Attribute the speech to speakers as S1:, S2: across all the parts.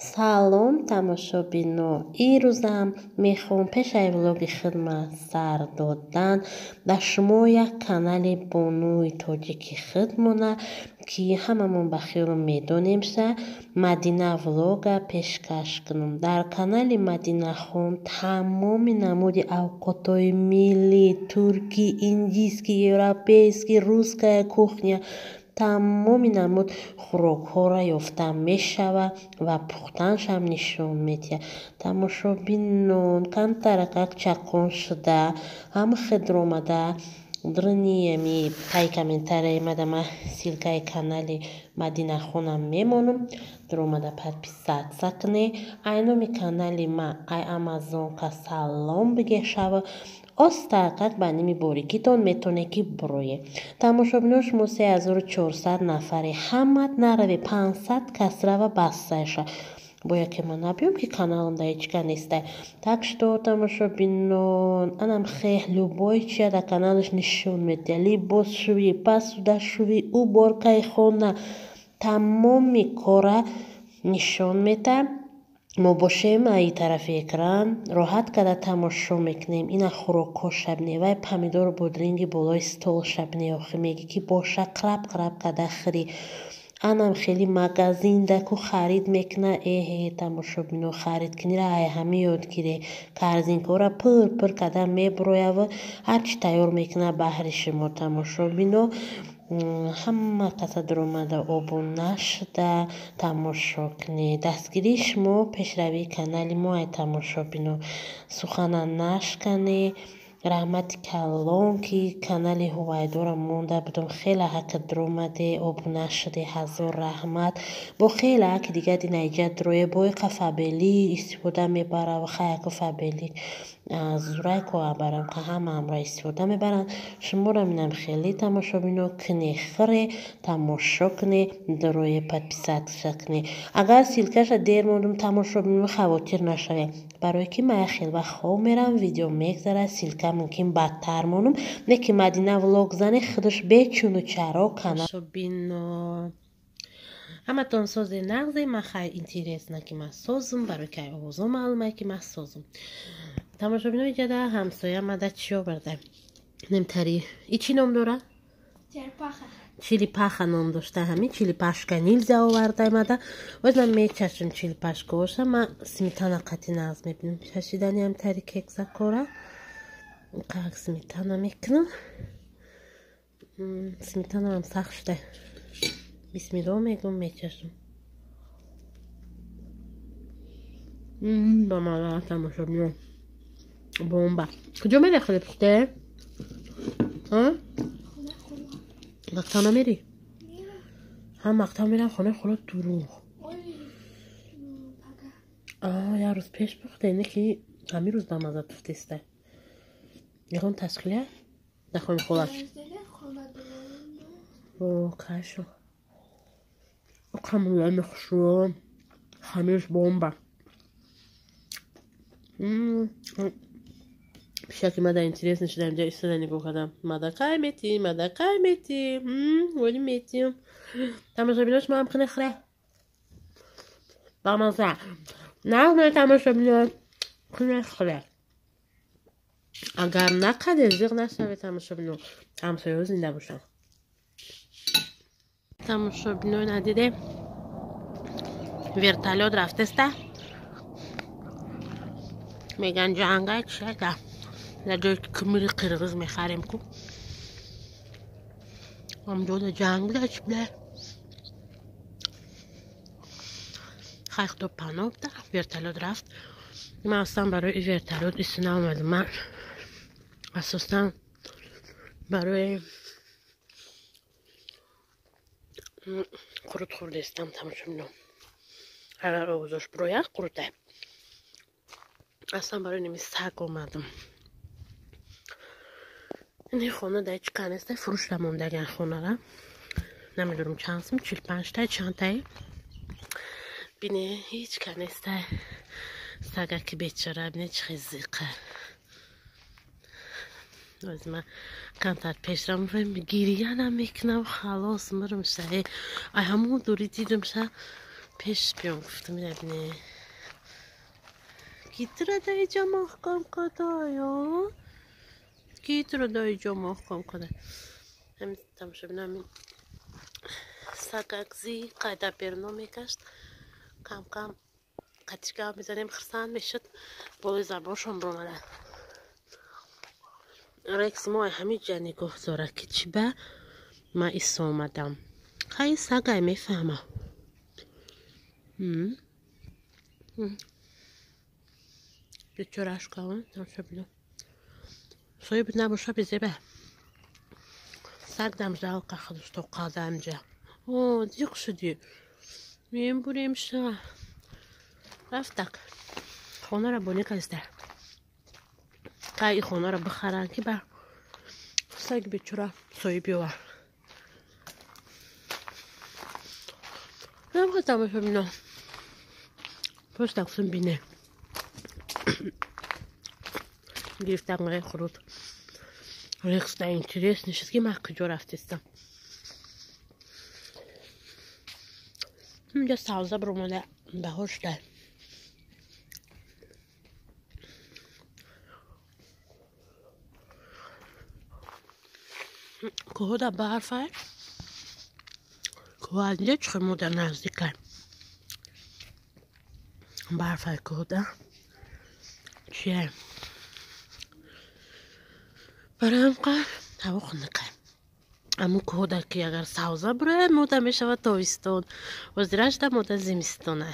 S1: سلام تماشابینو این روزم میخوام پیش ای ولاگ خدمت سر دادن در شما یک کانال بانوی تاجیکی خدمونه که هممون بخیر میدونیم شه مدینه ولاگ پیشکش کنم. در کانال مدینه خون تمام نمود اوقاتای ملی، ترکی، ایندیسکی، европейский, русская кухня تمامی نمود خوراک ها را یافته می شود و پختنش هم نشون میده. تماشابینون کم ترکک چکان شده هم خدر آمده درنی می پای کامنتر ایمده ما سیلکای کانال مدینه خونم میمونم در اومده подписать سکنه اینو می کانال ما ای امازون که سلام بگه شود остаток ба ними борикитон метавонед ки буроед. тамошобинони шумо 3400 нафаре ҳамат нараве 500 кас рава басташа бояд ки ман набиём ки каналам да ҳеч ка нестай. Так что тамошобинон анам хеҳ любой чия да каналаш нишон медиҳад либос шуви пасуда шуви уборкаи хона тамоми кора нишон медиҳад. ما باشیم ای طرف اکران راحت کده تماشا میکنیم. اینا خوراک ها شبنی و پمیدور بودرینگی بالای ستول شبنی آخه میگی که باشه قرب کده خری انم خیلی مگزین دکو خرید میکنه تماشا بینو خرید کنی را ای همه یاد گیره کارزین کارا پر کده میبرویه و هرچی تیار میکنه بحر شما. تماشا بینو همه کسا در اومده آبونه شده تماشا کنی. دستگیری شما پیشروی کانال ما ای تماشا بینو سخنه نشکنی. رحمت کلان که کانال هوایدارم مونده بودم خیلی حق در اومده آبونه شده هزار رحمت با خیلی حق دیگه دی نیجه دروی بای قفابلی استفاده میبره و خیلی قفابلی زورای که برم که همه را استفاده میبرن. شما را مینم خیلی تماشا بینو کنی خره تماشا کنی دروی подписать کنی. اگر سیلکش دیر موندم تماشا بینو خواتیر نشوه برای که من خیلی و خواه میرم ویدیو میگذاره سیلکه ممکن بدتر مونم نه که مدینه ولاگ زنه خودش بچونو چرا کنه بینو همه تان سازه نغزه من خیلی اینتیریس نه که من سازم برای که آوازم معلومه که من سازم. تماشا بینو ایجا ده همسایه مده چی آورده نمتری ای چی نام داره؟ چیلی پخه نام داشته همین چیلی پشکه نیلزه آورده مده وزن میچشم چیلی پشکه باشه من سمیتانه قطی نغز میبینم چشیدنی همتری کیک زکاره قاق سمیتانه میکنم سمیتانه هم سخت شده بسم الله میگم میچشم با مالا تماشا بینو بومبا کجا میره خیلی پخته؟ ها؟ مقتانا میری؟ هم مقتان میرم خانه خلا دروغ یه روز پیش پخته اینه که همین روز دامازد تفتیسته یکم تشکیله؟ نخواهیم خلاش کاشو کاملا نخشو خمیرش بومبا پیشکی مده اینتریس نشده اینجا ایستاده نگاه کردم مده قیمتی ولی میتیم تماشا بیناش ما هم خنه خره بامازه نه تماشا بیناش خنه خره اگر نقد ازیق نشده تماشا بیناش همسایه ها زنده باشم. تماشا بیناش ندیده ورتالود رفته سته میگن جنگه چه که در جای کمیری قرغز میخریم کو همجا در جنگ بوده چی بوده خیلی خدا پناه بوده ورتالود رفت. من اصلا برای ورتالود ایسونه آمدم من اساسا برای قروت خورده استم تماشا بینم هر آوزاش برویه قروته اصلا برای نمی سگ آمدم. این خونه در هیچ کنسته فروش نموندگن خونه را نمیدونم چندسم 45 تای چند تای بینه هیچ کنسته سگه که بیچاره بینه چه خیزیقه از من کمتر پیش رم رویم گیریه نمیکنم خلاص مرم شه ای همون دوری دیدم شه پیش بیام گفتم ببینه گیتره دایجا محکم کدایا گیتره دایجا محکم کده هم تماشا بینم ساگاگزی قاعده برنامه کشت کم کم قطیگاه میزنیم خرسان میشد بولی زباشم برمده ریکس ما همین جانی گفتاره که چی به ما ایسا آمدم خیلی ساگای میفهمه بیچارهش کنم تماشا بینم سوی بینم باشه بیزه به سگ دمجه که خودش تو قادمجه اوه دیگه شدی میم بریم شا رفتک خونه را بونی کسته که ای خونه را بخرن که بر سگ بیچاره سوی بیوار نم خواستم ببینم پشت اکسون بینه گرفتم غیر خورد ریکس در اینتریس نشست که من کجا رفتستم اینجا سوزه برمونه به هوش ده کوه در برفه کوه از اینجا چخه مو در نزدیکه برفه کوه در چیه برای همقدر هوا خنکه اما کوه در که اگر سوزه بره موده میشه تابستون و زیرش در موده زمستونه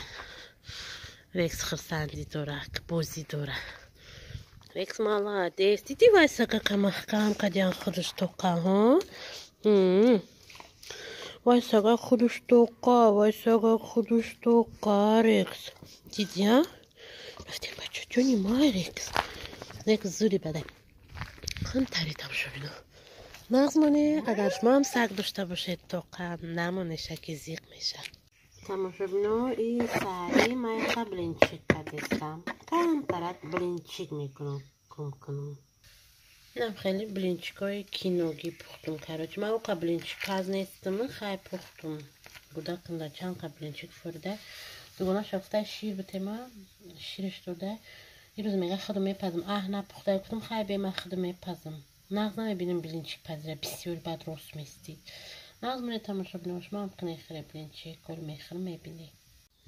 S1: ریکس خرسندی داره که بازی داره ریکس مالا دیست دیدی وایسا که محکم کدیان خودش توقع ها وایسا که خودش توقع ریکس دیدی ها رفتیم بچه جونی ما ریکس زوری بده خم تریدم شو بینو نغزمانه اگر شما هم سگ داشته باشه توقع نمونه شکی زیق میشه تماشا بینو این سری من بلینچیک کدستم کم ترک بلینچیک میکنم نم خیلی بلینچیک های کینوگی پختم کراچ من اوقا بلینچیک از نیستم خیلی پختم بودا کنده چند که بلینچیک فرده دوگونه شفته شیر بته ما شیرش داده یه روز میگه خودم میپزم نه پخته گفتم خیلی به من خودم میپزم نغز نمیبینم بلینچیک پذیره بسیار بد روست میستی نغز منه تماشا بینوش ما هم کنه خیلی بلینچیک کل میخرم میبینی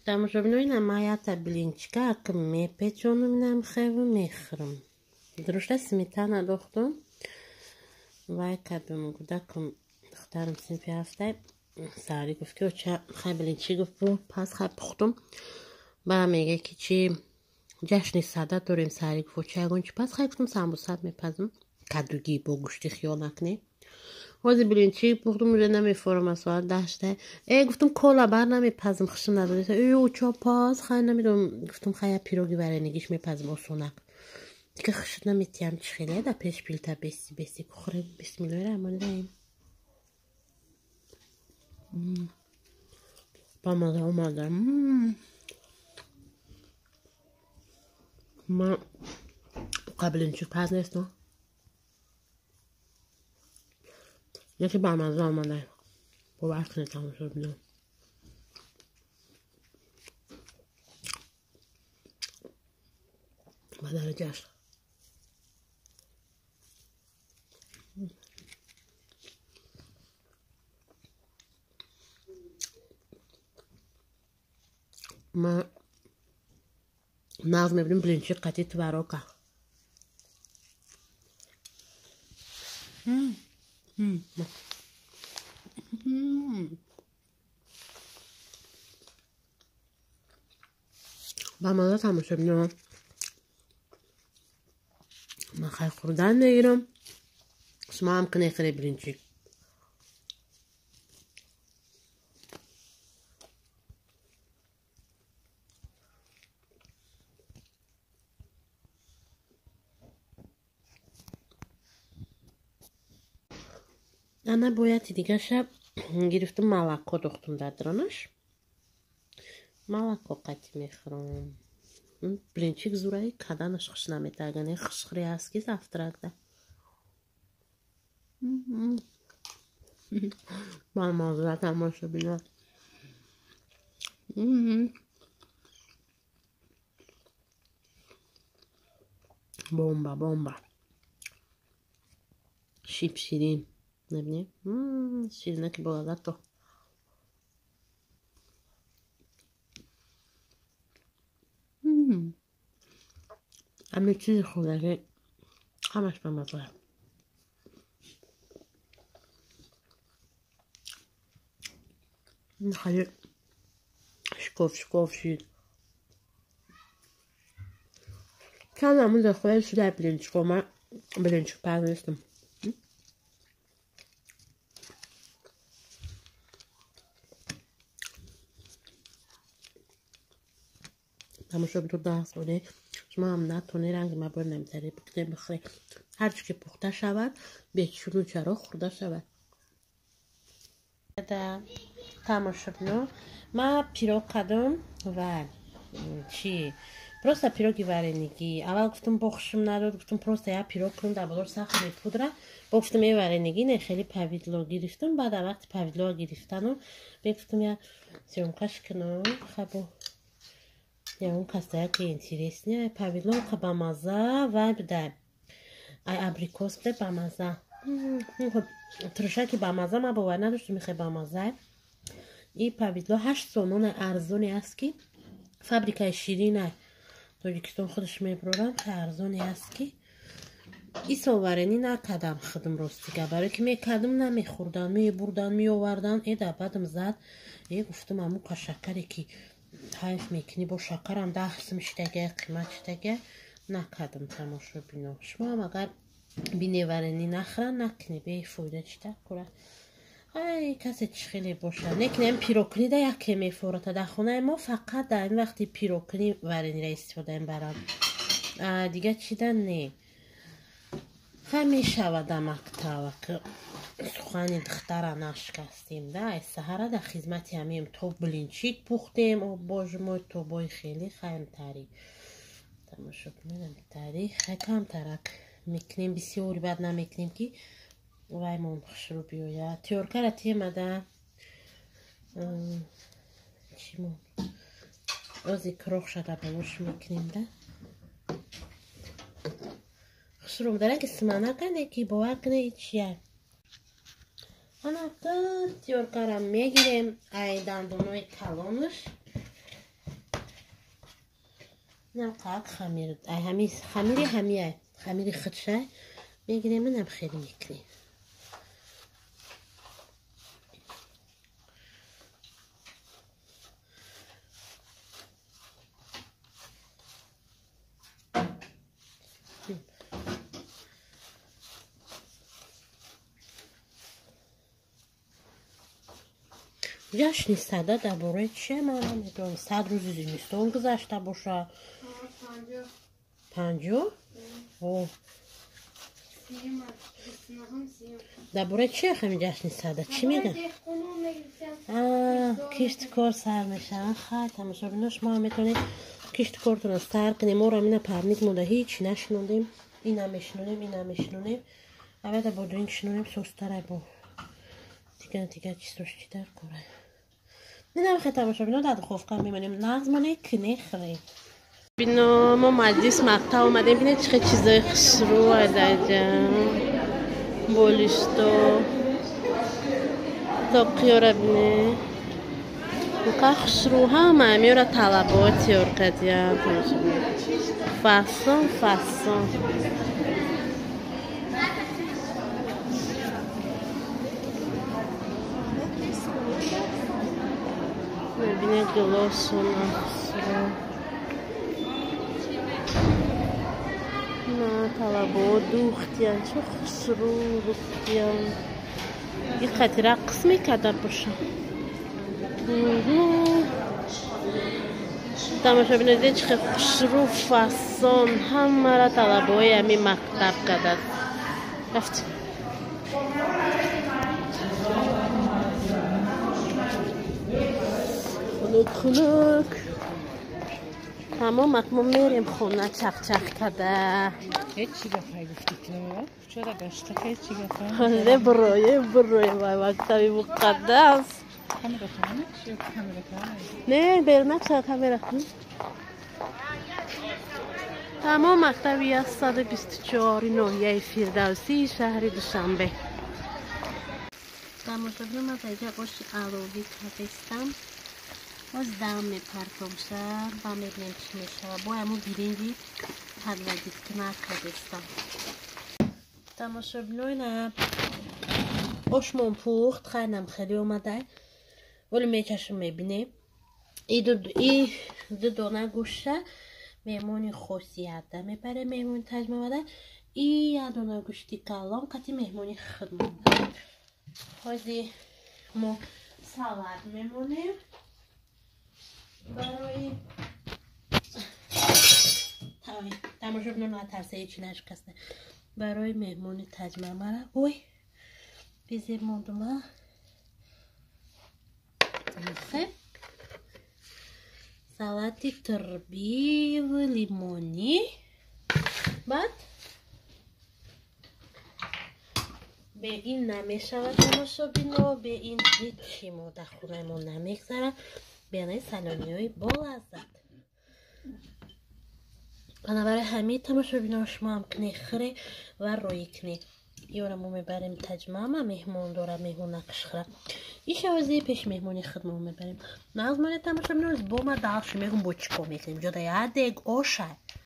S1: تماشا بینوی نمایت بلینچیک اکم میپیچونم نم خیلی میخرم درشته سمیتانه دختم وای کدوم گودکم دخترم سنفی هفته ساری گفت که چه خیلی بلینچیک گفت پس خیلی پختم برام میگه که چی جشن سعادت داریم سری گفت چه گونچ پس خیلی گفتم سمبوسات میپزم کدوگی با گوشتی خیال نکنه واسه بلینچی پختم اونجا نمیفورم از سوال داشته گفتم کلا بر نمیپزم خشم نداره او چه پاس خیلی نمیدونم گفتم خیلی پیروگی برای نگیش میپزم اصونک دیگه خشم نمیتیم چی خیلی دا پیش بیلتا بیسی بخوره بسم الله الرحمن الرحیم با مزه اومده ما قبل اینچه پس نیستم یکی با مزه اومده با وقت نیستم شد بینم با درجهش ما ناز میبینیم بلینچی قطعی تو براکه با مزه تماشا بینم من خیلی خوردن نگیرم شما هم کنه خیلی بلینچی انا باید دیگه شب گرفتم ملکو دختم دادرانش ملکو قطعی میخورم بلینچیک زورایی کدنش خوش نمیده اگه خشخری هست که زفترک ده با مازده تماشا بینم بمب شیب شیرین نبینی؟ شیرینه که بالا تو همه چیز خوردگی همش به مزه این خیلی شکوف شید کم همون داخل شده بلنچ که من بلنچ پرنستم تماشا تو درست بوده شما هم نتونه رنگ مبار نمیتره بکته بخوری هرچی که پخته شود به چونو چرا خورده شود تماشا بینو من پیروگ کردم و چی просто пироги вареники аввал гуфтам бохшим надод гуфтам просто я пирог кунам дар бозор сахт мепудра гуфтам я вареники не хеле павидло гирифтам баъд вақти павидло гирифтану гуфтам я съёмкаш кунам хабо я он кастаяки интереснее павидло ка ба маза вай буда ай абрикос буда ба маза трошаки ба маза ма бовар надоштам мехе ба маза и павидло 8 сомон арзони аст ки фабрикаи ширинай тоҷикистон худаш мебурорам ки арзони аст ки и солваренӣ накардам худам ростига барое ки мекардам намехӯрдам мебурдан меовардан эда бадам зад гуфтам аму ка шакаре ки ҳайф мекунӣ бо шакарам 10 сум шидагия қимат шидагия накардам тамошо бино шумоам агар бине варенӣ нахӯранд накунӣ бефоида чита кура ай касе чи хеле боша некунем пирогкунӣ да яке мефората дар хонаи мо фақат дар ин вақти пирогкунӣ варенира истифода мебарам дига чида не хай мешавад дар мактаба ки сухани духтара нашкастем да ай саҳара дар хизмати ҳамем то блинчик пухтем оббожмой то бои хеле хаймтари тамошо кунем тари хай камтарак мекунем бисёри бад намекунем ки ваймон хушрӯ биёяд тиёркара темада чимо ози крох шада балош мекунем да хушрӯ дара ки симанакане ки боваркане чия анакан тиёркара мегирем ай дандонои калонаш инам қак хамир ай хамири ҳамиай хамири худшай мегирем инам хеле мекунем ҷашни сада дар бораи чие ман намедонам 100 рӯзи зимистон гузашта бошад 50 дар бораи чие ҳамин ҷашни сада чӣ мегӯянд кишти кор сар мешаванд хай тамошобино шумо метавонед кишти кортона сар кунем моро амина парник монда ҳеҷ нашинонем ина мешинонем аввада бо дуринг шинонем состарай бо дига чистош чидар курай нинамхе тамошобино дар духовка мемонем нағзмоне ки нехӯрем бино мо маҷлис мақтаб омадем бинед чӣ хел чизои хушрӯ адаҷа болишто тоқиёра бине ука хушрӯ ҳама амиёра талабот тиёр кардиям фасон бине глосона хушрӯ талабот духтиян чо хушрӯ духтиян и қати рақс мекарда бошам тамошобинед чӣ хел хушрӯ фасон ҳамара талабаҳои ҳамин мактаб кардад рафт хунук тамом акмо мерем хона чақчақ када
S2: ҳечи гафай гуфти ки чора гашта ҳечи гафай
S1: ҳале бурое вай мактаби муқаддас
S2: کامera کنه چی کامera کنه
S1: نه برنامه کامera تمام مکتبی 124 ناحیه فردوسی شهر دوشنبه. تماشاگران از اینجا گوش علاوی هستم. باز دم میپرتم شد و میبینیم چی میشه. با همون برنجی حدودی که نکردستم. تماشاگران آشمون پخت خیلی خیلی اومده. ولی میچشم میبینیم. این دو دانه گوشه مهمونی خاصیت ده میبره مهمونی تجمع بده. این دانه گوشتی کلام کتی مهمونی خدمت ده. حاضی ما سالاد میمونیم برای تماشاگران نترسه هیچی نشکسته برای مهمونی تجمع بره. اوی بیزیر موندم خیلی سالادی تربی و لیمونی بعد به این نمیشود تماشاگران به این هیچی ما در خونه‌مون نمیگذره بیانه سالانی های با لذت. بنابراین همین تماشاگران شما هم کنی خره و روی کنی یورا ما میبریم تجمع ما مهمون داره مهمون نقش خره این شوازی پیش مهمونی خدمه میبریم نازمانه تماشاگران با ما داخش میگم بچکو میکنیم جدا یادگ آشه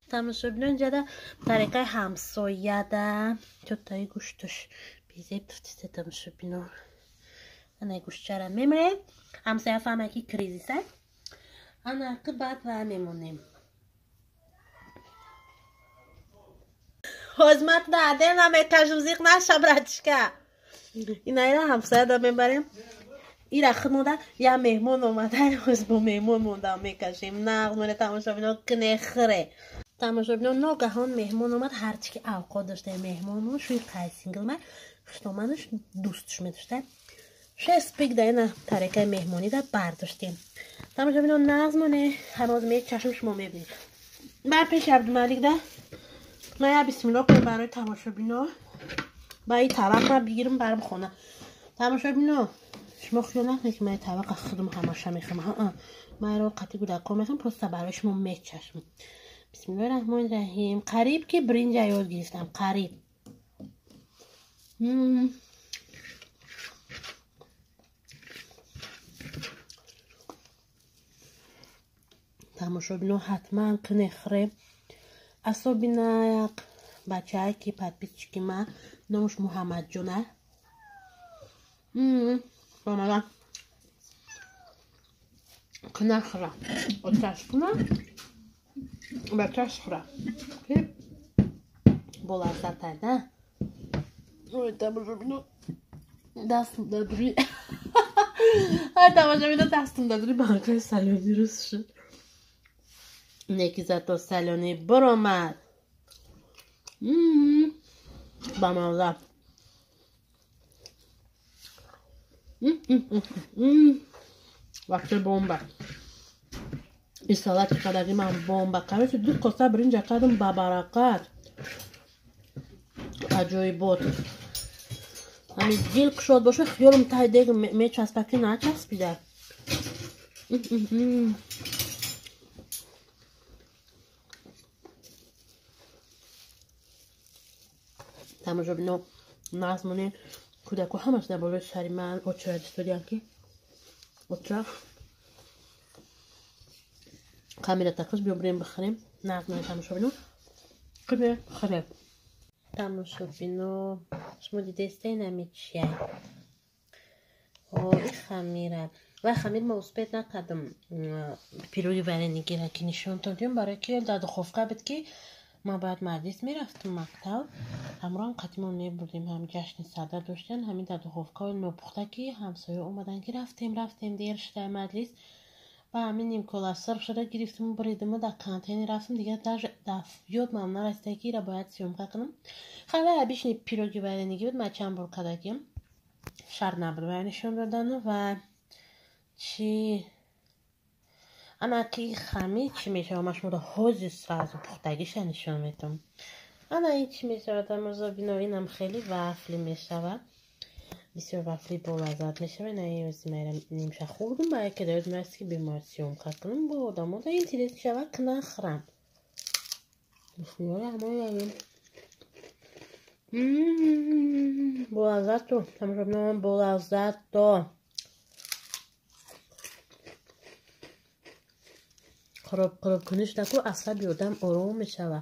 S1: تماشاگران جدا طریقه همسایه ده چطایی گوشتش بیزید تفتیسه تماشاگران انا گوشت چرا میمره همسایه فهمه که کریزیسه انا که بعد و میمونیم حزمت داده نمیکشم زیق نشم ردشکه این اینا همسایه دا میبریم این رخت مونده یا مهمون اومده از با مهمون مونده میکشیم نقمونه تماشاگران کنه خره تماشاگران ناگهان مهمون اومد هرچی که اوقات داشته مهمون شوی قیسینگل من خشتامنش دوستش میداشته شست پیک داینا طریقه مهمونی دا برداشتیم تماشاگران نقمونه همه از میک چشم شما میبینید من پیش عبدالملک ده من یا بسم الله کنم برای تماشاگران با این طبق رو بگیرم برام خونه تماشاگران شما خیال نکنید که من طبق خودم همشه میخوام من رو قطعی گودکا میخوام پرسته برای شما میچشم بسم الله الرحمن الرحیم قریب که برنج یاد گرفتم قریب تماشاگران حتما کنه خره اصابی نه یک بچه های که پدپیچ که من نامش محمد جونه بامدن کنه خره اتش کنه بچهش خره با لذت ده تماشاگران دستم دادری تماشاگران دستم دادری بانکای سلونی روز شد نکیزت تا سلونی برامد بامدن وقتی بومبا این سالات قدری من بومبا قرار شد دو قصه برنج قدم ببرکت عجایب بود همین دیل شد باشه خیالم تای دیگه میچسبه نچسبیده تماشاگران نازمانه کودکو همش در بالای سری من اچرا دستودیان که اچرا کامیرا تاکس بیابریم بخریم نازمانه تماشاگران خیلی خیلی تماشاگران شما دیدسته نمی چیه این خمیره و خمیر ما اثبات نکردم پیروی ورنگی را که نشون دادیم برای که در دخوفکه بود که ما بعد مدرسه میرفتیم مکتب همراه قطیمون نبردیم هم جشن صدر داشتن همین در دخوفکه نوپخته که همسایه اومدن که رفتیم دیر شده مدرسه و همین نیم کلاس صرف شده گرفتیم بریدم در کانتین رفتم دیگه در یاد من نرسیده که را باید سیومکه کنم خیلی بیشنی پیروگی ورنگی بود من چند بار کدکیم شر نبود نشون دادن و چی اما که خمی چی میشه همش مورد حوزی سرازو پختگیش نشون میتونم اما این چی میشه آدم روزا بینوینم خیلی وفلی میشه بسیار وفلی با لذت میشه و نه میرم نیمشه خوردم برای که دارد مرسی که بیمارسیون کنم با آدم دا این تیرت شوه که نخرم بسیار همه با لذت تو همه شب با لذت تو خراب کنش نکو اصلا آدم آروم میشوه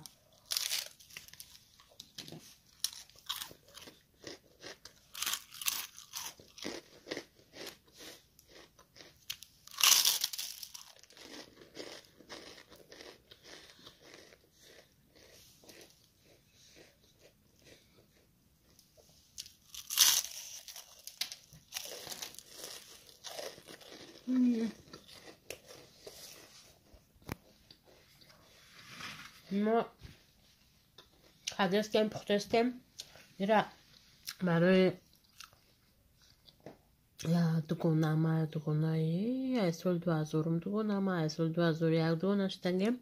S1: ما خدستیم پختستیم دیره برای دوگونایی ایسول 2000 دوگونم ایسول 2001 دوگونشتنگیم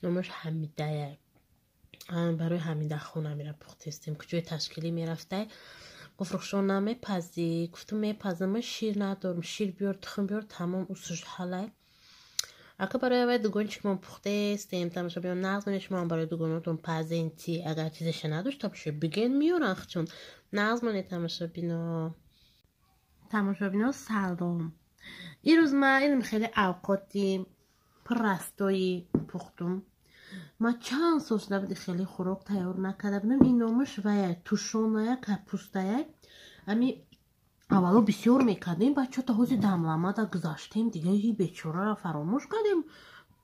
S1: نمش حمیده برای حمیده خونه میره پختستیم که جوی تشکیلی میرفته گفت رخشان نمیپزی گفتم میپزم شیر ندارم شیر بیار تخم بیار تمام اوسش حاله اگه برای دوگون شما پخته استیم تماشا بیان نغز شما برای دوگوناتون پزینتی اگر چیزش نداشت تا بشه بگین میارن چون نغز منی تماشا بینا سلام این روز ما این خیلی اوقاتی پرستایی پختم ما چند سوس نبودی خیلی خوراک تیار نکرده بودم این نامش و توشونه کپوسته امی اولو بسیار میکردیم بچه تا حوزی دملمه دا گذاشتیم دیگه هی بیچاره را فراموش کردیم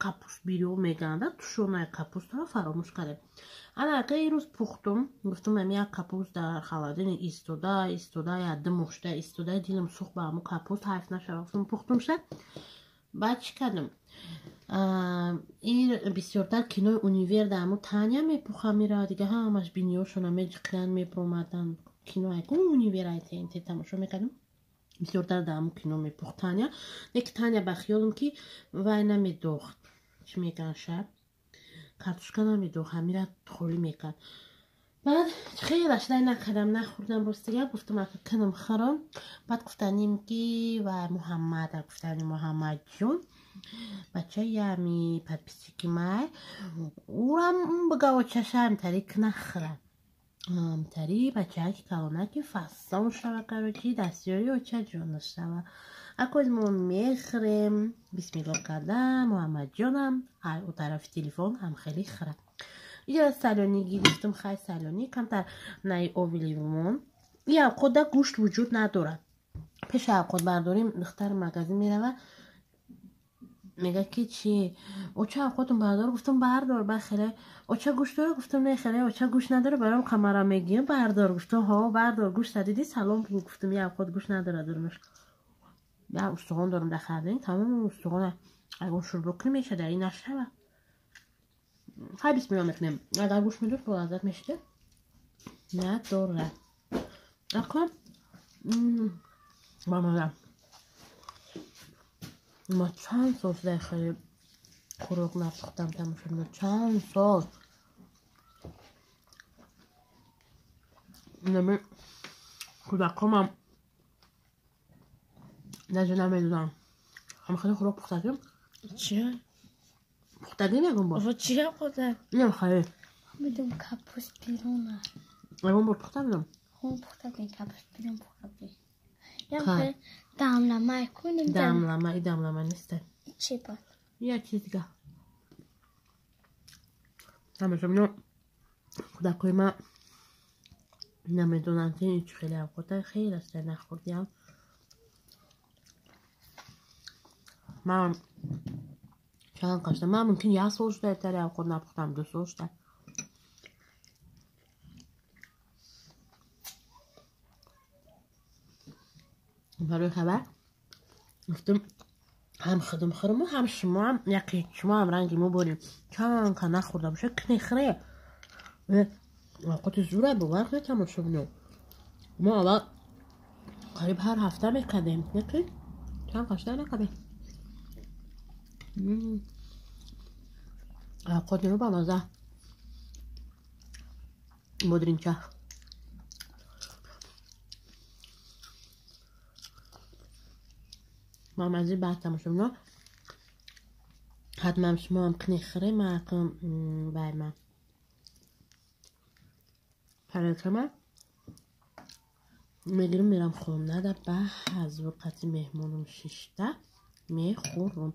S1: کپوست بیرو میگنده توشونه کپوست را فراموش کردیم انا اگه این روز پختم گفتم امی یک کپوست در خلادین ایستوده یده مشته ایستوده دیلم سوخ با همون کپوست حرف نشه پختم شد بعد چی کردم این بسیارتر کینوی اونیویر در همون تانیا میپوخم میره دیگه همش بینیوشون همه جقیان میپرومدن کینوی که اونیویر هایتی این تماشا میکردم بسیارتر در همون کینو میپوخ تانیا یک تانیا بخیالم که وای نمیدوخت چی میگن شب کارتوشکا نمیدوخت همیره خوری میکرد بعد خیلی اشتای نکردم نخوردم روز دیگه گفتم اگه کنم خرم بعد گفتنیم که و محمد گفتنیم محمد جون بچه یمی پد پیسیکی مای اورم بگاو چشه همتری که نخرم همتری بچه ها که کلونه که فستان شوه کارو دستیاری و چه جون شوه اکو از ما میخرم بسم الله کردم محمد جانم او طرف تلفن هم خیلی خرم اینجا سالونی گرفتم خیلی سالونی کمتر نای اوویلیومون یا خود گوشت وجود نداره پیش خود برداریم دختر مغازه میره و میگه که چی اوچه خودتون بردار گفتم بردار بخیره اوچه گوشت داره گفتم نه خیره اوچه گوشت نداره برام کامرا میگیم بردار گفتم ها بردار گوشت دیدی سلام گفتم یا خود گوشت نداره درمش یا استخوان دارم دخردین تمام استخوان اگه شروع کنیم میشه در این نشوه خیلی بسم الله میکنیم اگر گوشت میدور با لذت میشه نه داره اکن با مزم ما چند سال در خیلی خوراک نپختم تماشا چند سال نمی کودکام هم نجا نمیدونم همه خیلی خوراک پختگیم
S2: چیه؟
S1: پختگیم یکم با
S2: چیه خوده؟
S1: نیم خیلی
S3: بدون کپوست بیرونه
S1: یکم با پختگیم
S3: اون پختگیم کپوست بیرون پختگیم یه دملمه کنیم
S1: دملمه نیسته
S3: چی بود؟
S1: یه چیز دیگه تماشا بینو کودکای ما نمیدونن که این خیلی اوقات خیلی است نخوردیم من چند کاشتم من ممکن یه سوش دارتری اوقات نپختم 2 سوش دار برای خبر گفتم هم خدم خرمو هم شما هم یکی شما هم رنگی مو بریم چند که نخورده باشه کنخره اوقات زوره بوگر خیلی تماشا بینو ما اول قریب هر هفته میکردیم یکی چند کاشته نکردیم اوقات رو با مزه بودرین چه ما مزی بعد تماشا نه حتما شما هم کنیخره ماکم بایم پرتما میگیرم میرم خونه در به از وقتی مهمونم شیشته میخورم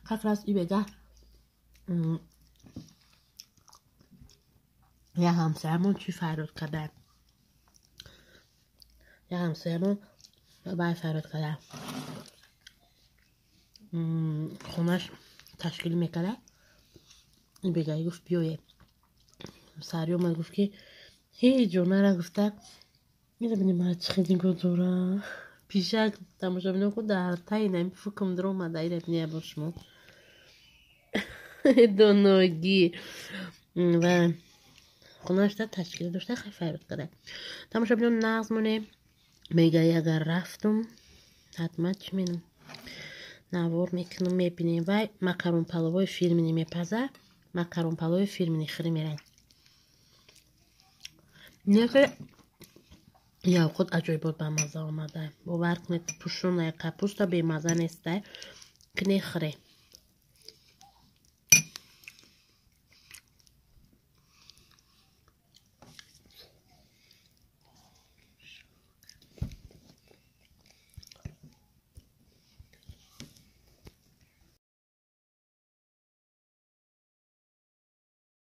S1: خفراس ای بگه یه همسرمون چی فراد کرده یه همسرمون باید فراد کرده خونش تشکیل میکرده این بگه گفت بیایه سری اومد گفت که هی جونه را گفته میره بینیم ما خیلی گذاره پیشک تماشا بینیم که در تایی نمی فکم در اومده ایرت نیه باشمون دونوگی و خونهاش در تشکیل داشته خیلی فرق کرده تماشا بینیم نغزمونه میگه اگر رفتم حتما چی مینم نوار میکنم میبینیم و مکرون پلوی فیلمینی میپزه مکرون پلوی فیلمینی خیلی میرن نه که یا خود عجایبات به مزه آمده باور کنید پوشون کپوستا به مزه نیسته که نخره